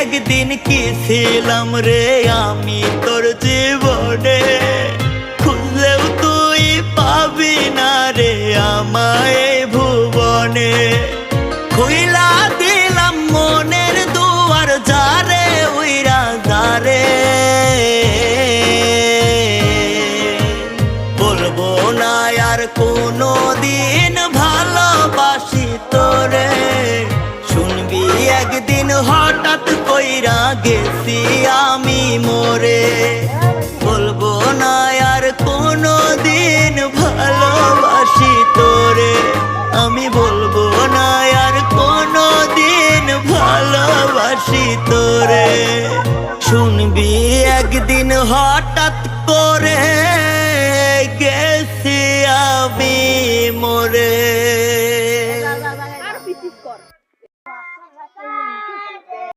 একদিন কি ছিলাম রে আমি তোর জীবনে, খুঁজলেও তুই পাবি না রে আমায় ভুবনে। খুইলা দিলাম মনের দুয়ার যারে উইরা যারে, বলবো না আর কোনো দিন ভালোবাসি তোরে। শুনবি একদিন হঠাৎ কইরা গেছি আমি মরে, বলবো না আর কোনো দিন ভালোবাসি তোরে, আমি বলবো